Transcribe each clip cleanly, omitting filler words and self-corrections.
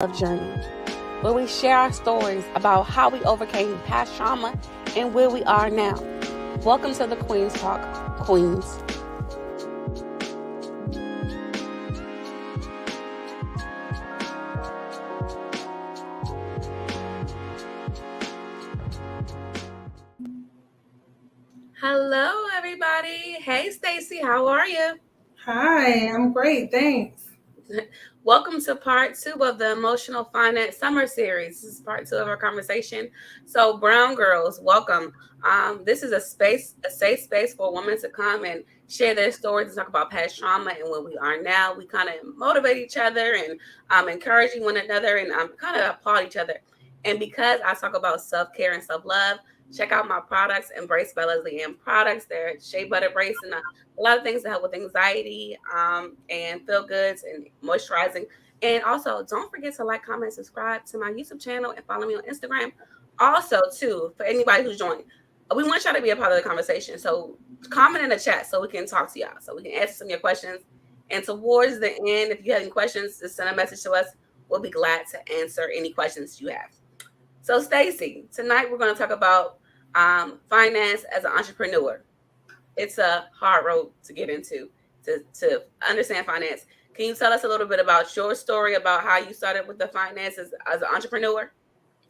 Love Journey, where we share our stories about how we overcame past trauma and where we are now. Welcome to the Queens Talk, Queens. Hello, everybody. Hey, Stacy, how are you? Hi, I'm great. Thanks. Welcome to part 2 of the Emotional Finance Summer Series. This is part 2 of our conversation. So, Brown Girls, welcome. This is a safe space for women to come and share their stories and talk about past trauma and where we are now. We kind of motivate each other and encouraging one another and kind of applaud each other. And because I talk about self-care and self-love, check out my products, Embrace by Leslie Ann products. They're shea butter brace and a lot of things to help with anxiety and feel goods and moisturizing. And also, don't forget to like, comment, subscribe to my YouTube channel and follow me on Instagram. Also, too, for anybody who's joined, we want y'all to be a part of the conversation. So comment in the chat so we can talk to y'all, so we can answer some of your questions. And towards the end, if you have any questions, just send a message to us. We'll be glad to answer any questions you have. So, Stacy, tonight we're going to talk about finance as an entrepreneur. It's a hard road to get into to understand finance. Can you tell us a little bit about your story about how you started with the finances as an entrepreneur?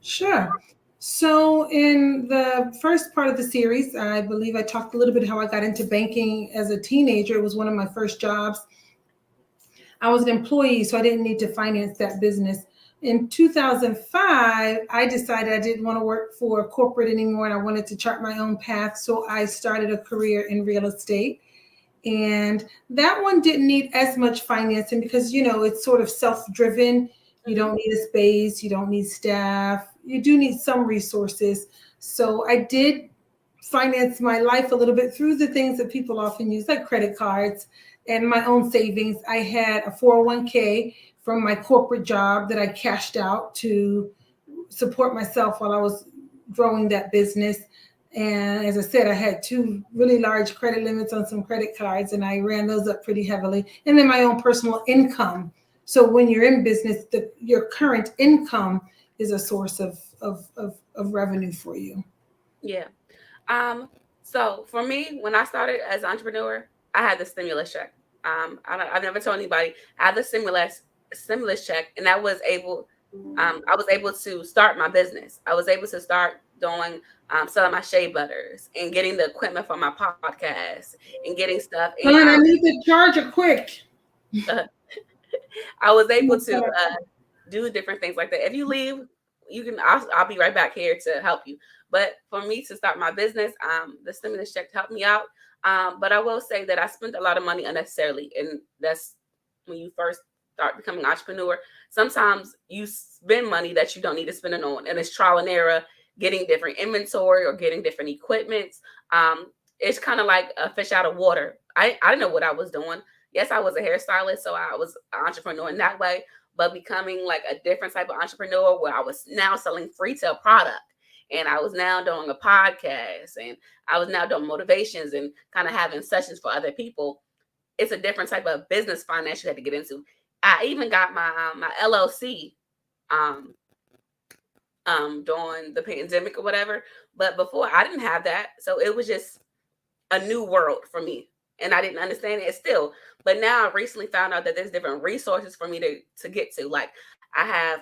Sure. So, in the first part of the series, I believe I talked a little bit how I got into banking as a teenager. It was one of my first jobs. I was an employee, so I didn't need to finance that business. In 2005, I decided I didn't want to work for corporate anymore and I wanted to chart my own path. So I started a career in real estate. And that one didn't need as much financing because, it's sort of self-driven. You don't need a space, you don't need staff, you do need some resources. So I did finance my life a little bit through the things that people often use, like credit cards and my own savings. I had a 401k from my corporate job that I cashed out to support myself while I was growing that business. And as I said, I had 2 really large credit limits on some credit cards, and I ran those up pretty heavily. And then my own personal income. So when you're in business, your current income is a source of revenue for you. Yeah. So for me, when I started as an entrepreneur, I had the stimulus check. I've never told anybody I had the stimulus check, and I was able to start my business. I was able to start doing selling my shea butters and getting the equipment for my podcast and getting stuff. And I need to charge it quick. I was able to do different things like that. If you leave, you can. I'll be right back here to help you. But for me to start my business, the stimulus check helped me out. But I will say that I spent a lot of money unnecessarily, and that's when you first start becoming an entrepreneur. Sometimes you spend money that you don't need to spend it on, and it's trial and error, getting different inventory or getting different equipment. It's kind of like a fish out of water. I didn't know what I was doing. Yes, I was a hairstylist, so I was an entrepreneur in that way, but becoming like a different type of entrepreneur where I was now selling retail product, and I was now doing a podcast, and I was now doing motivations and kind of having sessions for other people. It's a different type of business finance you had to get into. I even got my LLC during the pandemic or whatever, but before I didn't have that, so it was just a new world for me, and I didn't understand it still. But now I recently found out that there's different resources for me to get to. Like I have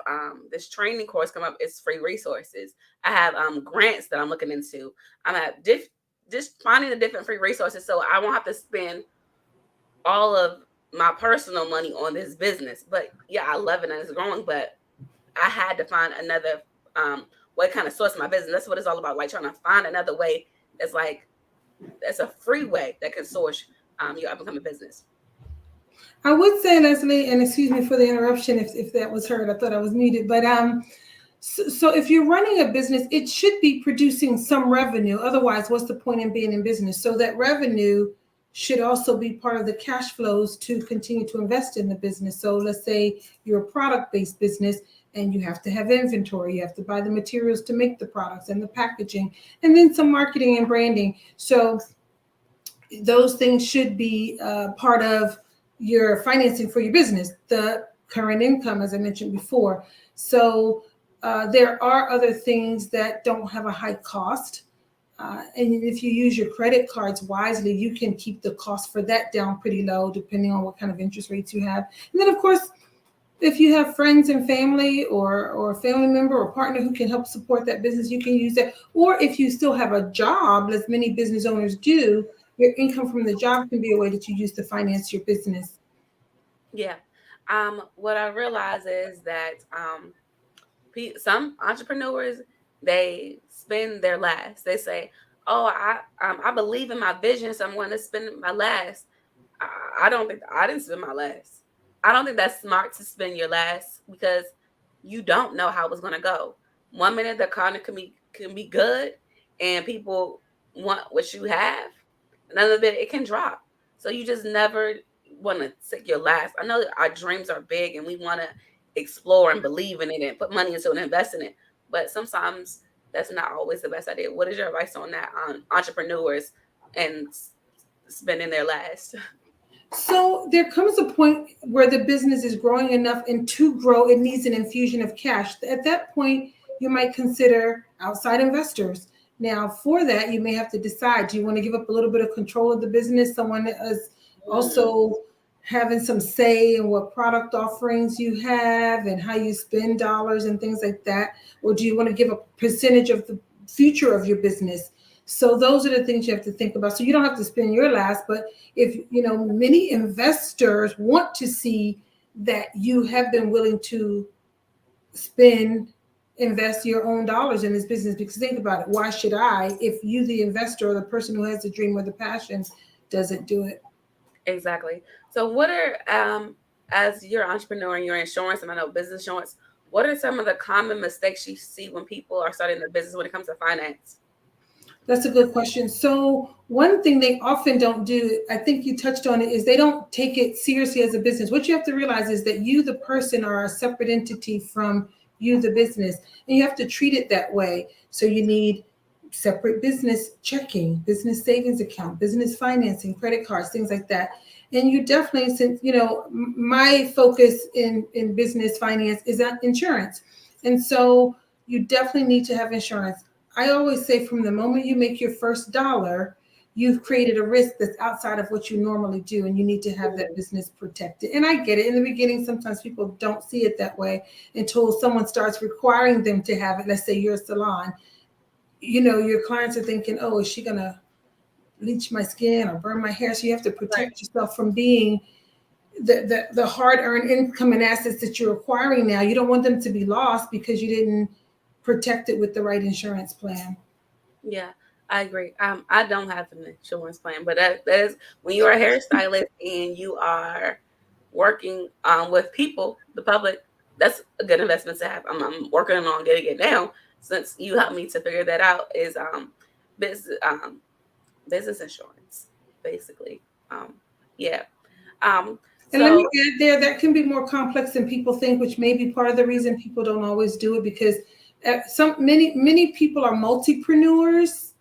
this training course come up. It's free resources. I have grants that I'm looking into. I'm at just finding the different free resources so I won't have to spend all of my personal money on this business. But yeah, I love it and it's growing, but I had to find another way kind of source my business. That's what it's all about, like trying to find another way that's a free way that can source your up and coming business. I would say, Leslie, and excuse me for the interruption if that was heard. I thought I was muted. But so if you're running a business, it should be producing some revenue. Otherwise, what's the point in being in business? So that revenue should also be part of the cash flows to continue to invest in the business. So let's say you're a product-based business and you have to have inventory. You have to buy the materials to make the products and the packaging, and then some marketing and branding. So those things should be part of your financing for your business. The current income, as I mentioned before. So there are other things that don't have a high cost. And if you use your credit cards wisely, you can keep the cost for that down pretty low, depending on what kind of interest rates you have. And then, of course, if you have friends and family or a family member or partner who can help support that business, you can use that. Or if you still have a job, as many business owners do, your income from the job can be a way that you use to finance your business. Yeah. What I realize is that some entrepreneurs, they spend their last. They say, "Oh, I believe in my vision, so I'm going to spend my last." I don't think I didn't spend my last. I don't think that's smart to spend your last because you don't know how it's going to go. One minute the economy can be good and people want what you have. Another bit it can drop. So you just never want to take your last. I know that our dreams are big and we want to explore and believe in it and put money into it and invest in it. But sometimes that's not always the best idea. What is your advice on that on entrepreneurs and spending their last? So there comes a point where the business is growing enough, and to grow, it needs an infusion of cash. At that point, you might consider outside investors. Now, for that, you may have to decide, do you want to give up a little bit of control of the business? Someone that is Mm, also having some say in what product offerings you have and how you spend dollars and things like that? Or do you want to give a percentage of the future of your business? So those are the things you have to think about. So you don't have to spend your last, but if many investors want to see that you have been willing to spend invest your own dollars in this business, because think about it, why should I, if you the investor or the person who has the dream or the passion doesn't do it? exactly. So what are as you're an entrepreneur and your insurance and I know business insurance, what are some of the common mistakes you see when people are starting their business when it comes to finance? That's a good question. So one thing they often don't do, I think you touched on it, is they don't take it seriously as a business. What you have to realize is that you, the person, are a separate entity from you, the business, and you have to treat it that way. So you need separate business checking, business savings account, business financing, credit cards, things like that. And you definitely, since my focus in business finance is on insurance, and so you definitely need to have insurance. I always say from the moment you make your first dollar, you've created a risk that's outside of what you normally do, and you need to have that business protected. And I get it. In the beginning, sometimes people don't see it that way until someone starts requiring them to have it. Let's say you're a salon. Your clients are thinking, oh, is she going to bleach my skin or burn my hair? So you have to Right. protect yourself from being the hard-earned income and assets that you're acquiring now. You don't want them to be lost because you didn't protect it with the right insurance plan. Yeah, I agree. I don't have an insurance plan, but that is when you're a hairstylist and you are working with people, the public, that's a good investment to have. I'm working on getting it now since you helped me to figure that out is business business insurance, basically. Um, yeah. And let me So add there, that can be more complex than people think, which may be part of the reason people don't always do it, because many people are multipreneurs,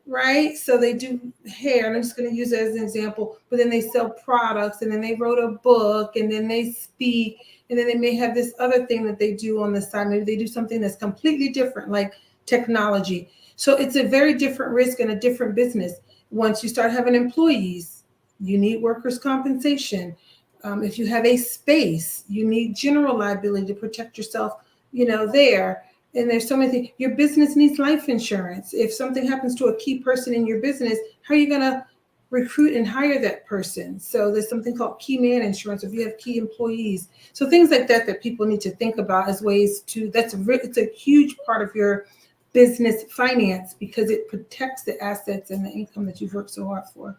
right? So they do hair, and I'm just going to use it as an example, but then they sell products, and then they wrote a book, and then they speak, and then they may have this other thing that they do on the side. Maybe they do something that's completely different, like technology. So it's a very different risk and a different business. Once you start having employees, you need workers' compensation. If you have a space, you need general liability to protect yourself, there. And there's so many things. Your business needs life insurance. If something happens to a key person in your business, how are you going to recruit and hire that person? So there's something called key man insurance if you have key employees. So things like that people need to think about as ways to, it's a huge part of your business finance, because it protects the assets and the income that you've worked so hard for.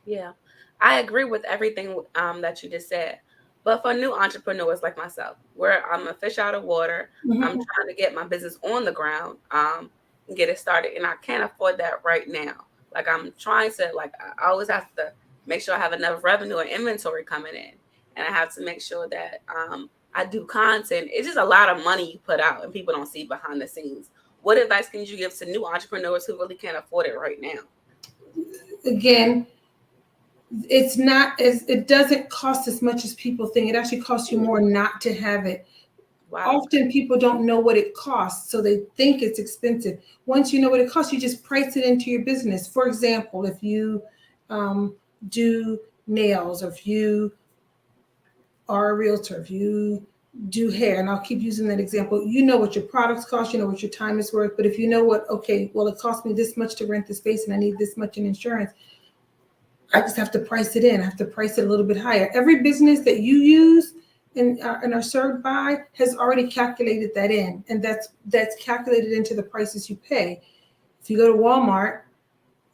yeah, I agree with everything that you just said. But for new entrepreneurs like myself, where I'm a fish out of water, I'm Mhm. trying to get my business on the ground, and get it started, and I can't afford that right now. Like I'm trying to, like I always have to make sure I have enough revenue and inventory coming in, and I have to make sure that I do content. It's just a lot of money you put out, and people don't see behind the scenes. What advice can you give to new entrepreneurs who really can't afford it right now? Again, it's not as, it doesn't cost as much as people think. It actually costs you more not to have it. Wow. Often people don't know what it costs, so they think it's expensive. Once you know what it costs, you just price it into your business. For example, if you um, do nails, or if you are a realtor, if you do hair, and I'll keep using that example, you know what your products cost, you know what your time is worth. But if you know what, okay, well, it cost me this much to rent the space and I need this much in insurance, I just have to price it in. I have to price it a little bit higher. Every business that you use and are served by has already calculated that in, and that's calculated into the prices you pay. If you go to Walmart,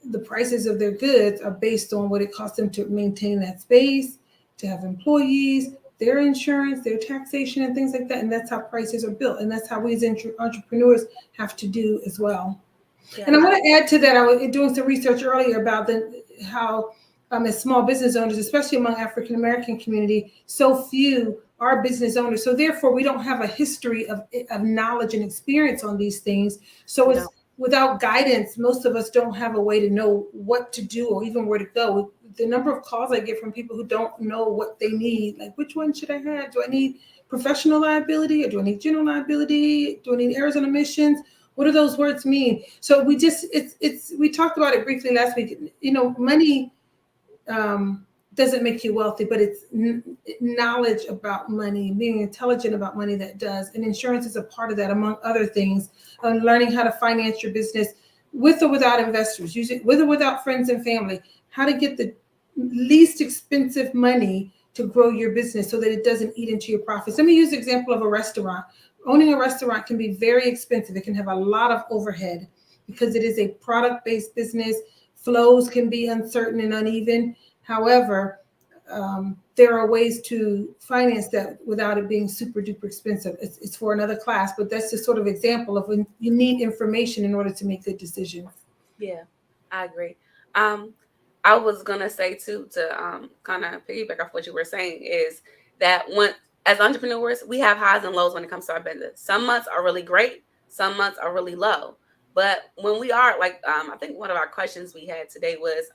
the prices of their goods are based on what it costs them to maintain that space, to have employees, their insurance, their taxation, and things like that. And that's how prices are built, and that's how we as entrepreneurs have to do as well. Yeah. And I want to add to that, I was doing some research earlier about how as small business owners, especially among African American community, so few are business owners. So therefore, we don't have a history of knowledge and experience on these things. So We it's don't. without guidance, most of us don't have a way to know what to do or even where to go. The number of calls I get from people who don't know what they need, like which one should I have? Do I need professional liability, or do I need general liability? Do I need errors and omissions? What do those words mean? So we just it's we talked about it briefly last week. Money doesn't make you wealthy, but it's knowledge about money, being intelligent about money that does. And insurance is a part of that, among other things. Learning how to finance your business with or without investors, using with or without friends and family, how to get the least expensive money to grow your business so that it doesn't eat into your profits. Let me use the example of a restaurant. Owning a restaurant can be very expensive. It can have a lot of overhead because it is a product-based business. Flows can be uncertain and uneven. However, there are ways to finance that without it being super duper expensive. It's for another class, but that's just sort of example of when you need information in order to make good decisions. Yeah, I agree. Um, I was gonna say too, to kind of piggyback off what you were saying, is that when as entrepreneurs we have highs and lows when it comes to our business. Some months are really great, some months are really low. But when we are like, I think one of our questions we had today was,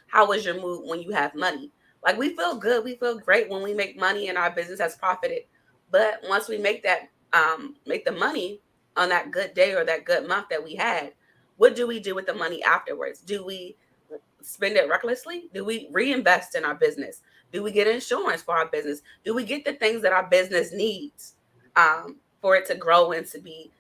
how was your mood when you have money? Like we feel good, we feel great when we make money and our business has profited. But once we make the money on that good day or that good month that we had, what do we do with the money afterwards? Do we spend it recklessly? Do we reinvest in our business? Do we get insurance for our business? Do we get the things that our business needs for it to grow and to be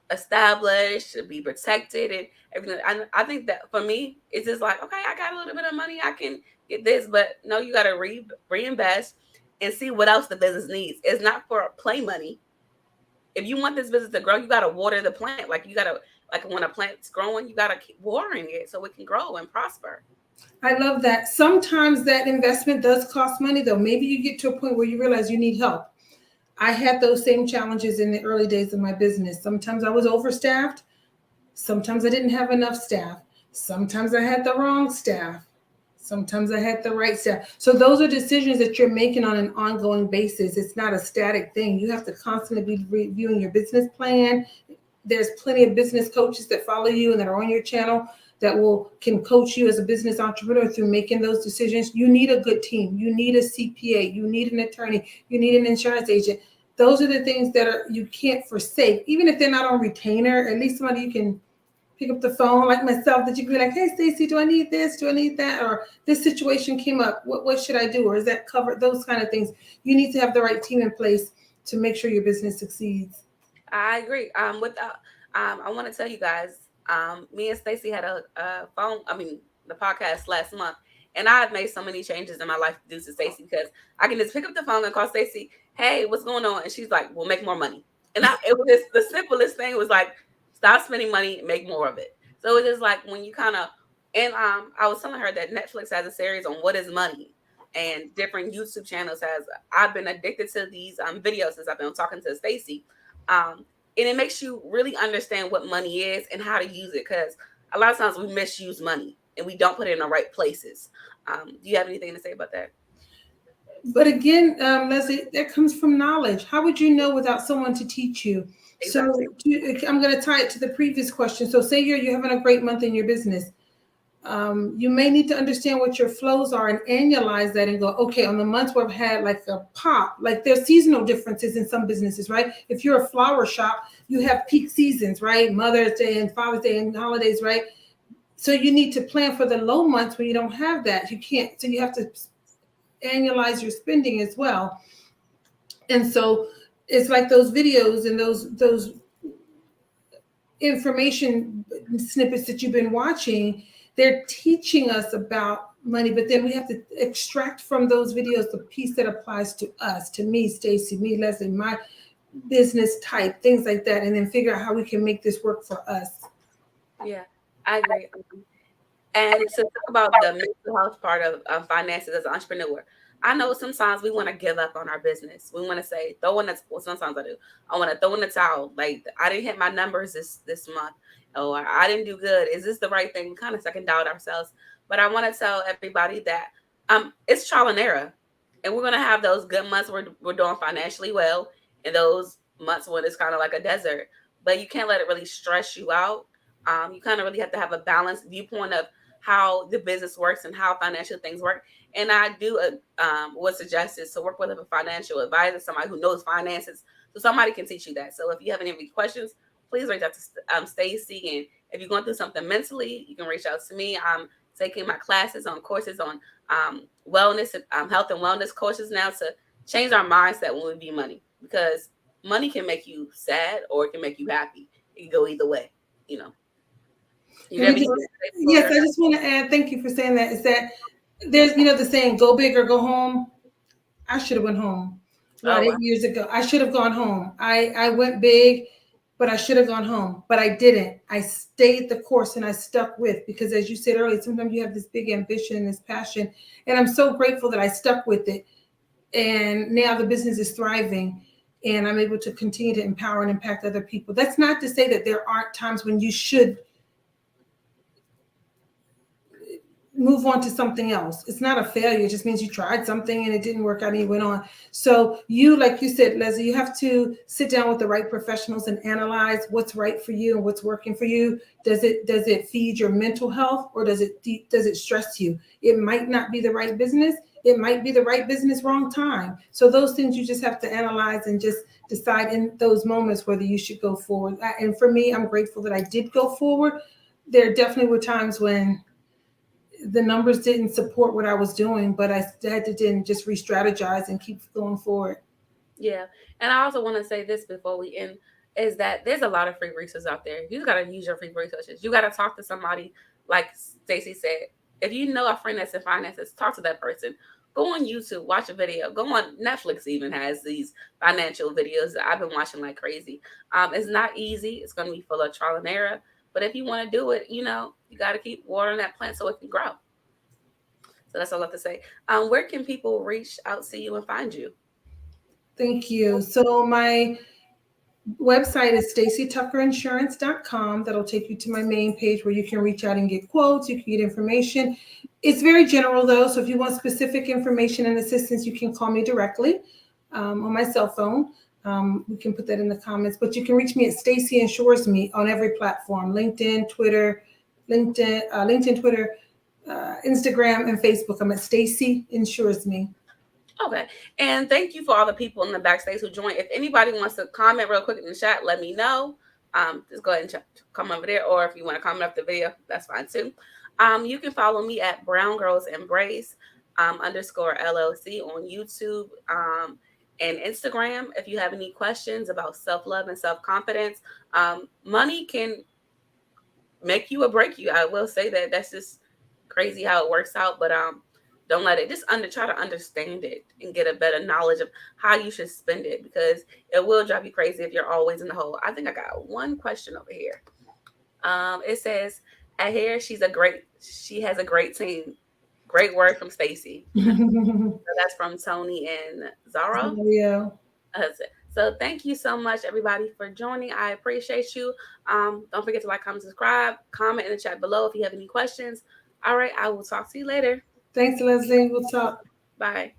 established, to be protected, and everything? I think that for me, it's just like, okay, I got a little bit of money, I can get this, but no, you got to reinvest and see what else the business needs. It's not for play money. If you want this business to grow, you got to water the plant. Like you got to, like when a plant's growing, you got to keep watering it so it can grow and prosper. I love that. Sometimes that investment does cost money, though. Maybe you get to a point where you realize you need help. I had those same challenges in the early days of my business. Sometimes I was overstaffed. Sometimes I didn't have enough staff. Sometimes I had the wrong staff. Sometimes I had the right staff. So those are decisions that you're making on an ongoing basis. It's not a static thing. You have to constantly be reviewing your business plan. There's plenty of business coaches that follow you and that are on your channel that can coach you as a business entrepreneur through making those decisions. You need a good team. You need a CPA. You need an attorney. You need an insurance agent. Those are the things that you can't forsake, even if they're not on retainer. At least somebody you can pick up the phone, like myself, that you can be like, hey, Stacy, do I need this? Do I need that? Or this situation came up. What should I do? Or is that covered? Those kind of things. You need to have the right team in place to make sure your business succeeds. I agree. I want to tell you guys, me and Stacy had the podcast last month, and I've made so many changes in my life due to Stacy because I can just pick up the phone and call Stacy, hey, what's going on? And she's like, we'll make more money. And it was just the simplest thing was like, stop spending money, make more of it. So it's just like when you kind of, and I was telling her that Netflix has a series on what is money, and different YouTube channels has. I've been addicted to these videos since I've been talking to Stacy, and it makes you really understand what money is and how to use it, because a lot of times we misuse money and we don't put it in the right places. Do you have anything to say about that? But again, Leslie, that comes from knowledge. How would you know without someone to teach you? So Exactly. I'm going to tie it to the previous question. So say you're having a great month in your business. You may need to understand what your flows are and annualize that and go, okay, on the months where I've had like a pop, like there's seasonal differences in some businesses, right? If you're a flower shop, you have peak seasons, right? Mother's Day and Father's Day and holidays, right? So you need to plan for the low months when you don't have that. You can't, so you have to annualize your spending as well. And so it's like those videos and those information snippets that you've been watching, they're teaching us about money, but then we have to extract from those videos the piece that applies to us, to me, Stacy, me, Leslie, my business type, things like that, and then figure out how we can make this work for us. Yeah, I agree. And to talk about the mental health part of finances as an entrepreneur, I know sometimes we want to give up on our business. We want to say, throw in the, well, sometimes I do. I want to throw in the towel. Like, I didn't hit my numbers this month. Oh, I didn't do good. Is this the right thing? We kind of second doubt ourselves. But I want to tell everybody that it's trial and error. And we're going to have those good months where we're doing financially well, and those months when it's kind of like a desert. But you can't let it really stress you out. You kind of really have to have a balanced viewpoint of how the business works and how financial things work. And I do would suggest is to work with a financial advisor, somebody who knows finances, so somebody can teach you that. So if you have any questions, please reach out to Stacy. And if you're going through something mentally, you can reach out to me. I'm taking my classes on courses on wellness and health and wellness courses now to change our mindset when we view money, because money can make you sad or it can make you happy. It can go either way, you know. You And we have just, anything to say yes, before? I just want to add, thank you for saying that, is that there's, the saying, go big or go home. I should have went home about Oh, wow. 8 years ago. I should have gone home. I went big, but I should have gone home. But I didn't. I stayed the course and I stuck with, because as you said earlier, sometimes you have this big ambition and this passion. And I'm so grateful that I stuck with it. And now the business is thriving and I'm able to continue to empower and impact other people. That's not to say that there aren't times when you should move on to something else. It's not a failure. It just means you tried something and it didn't work out and you went on. So you, like you said, Leslie, you have to sit down with the right professionals and analyze what's right for you and what's working for you. Does it feed your mental health, or does it stress you? It might not be the right business. It might be the right business, wrong time. So those things you just have to analyze and just decide in those moments whether you should go forward. And for me, I'm grateful that I did go forward. There definitely were times when the numbers didn't support what I was doing, but I had to then just re-strategize and keep going forward. Yeah. And I also want to say this before we end, is that there's a lot of free resources out there. You just got to use your free resources. You got to talk to somebody, like Stacy said. If you know a friend that's in finances, talk to that person. Go on YouTube, watch a video. Go on Netflix, even has these financial videos that I've been watching like crazy. It's not easy. It's going to be full of trial and error. But if you want to do it, you got to keep watering that plant so it can grow. So that's all I have to say. Where can people reach out to you and find you? Thank you. So my website is stacytuckerinsurance.com. That'll take you to my main page where you can reach out and get quotes. You can get information. It's very general though. So if you want specific information and assistance, you can call me directly on my cell phone. We can put that in the comments, but you can reach me at Stacy Insures Me on every platform: LinkedIn, Twitter, Twitter, Instagram, and Facebook. I'm at Stacy Insures Me. Okay. And thank you for all the people in the backstage who joined. If anybody wants to comment real quick in the chat, let me know. Just go ahead and come over there. Or if you want to comment up the video, that's fine too. You can follow me at Brown Girls Embrace underscore LLC on YouTube and Instagram. If you have any questions about self-love and self-confidence, money can make you or break you. I will say that that's just crazy how it works out. But don't let it just try to understand it and get a better knowledge of how you should spend it, because it will drive you crazy if you're always in the hole. I think I got one question over here. It says, I hear she has a great team. Great word from Stacy. So that's from Tony and Zara. Yeah. So thank you so much, everybody, for joining. I appreciate you. Don't forget to like, comment, subscribe, comment in the chat below if you have any questions. All right, I will talk to you later. Thanks, Leslie. We'll talk. Bye.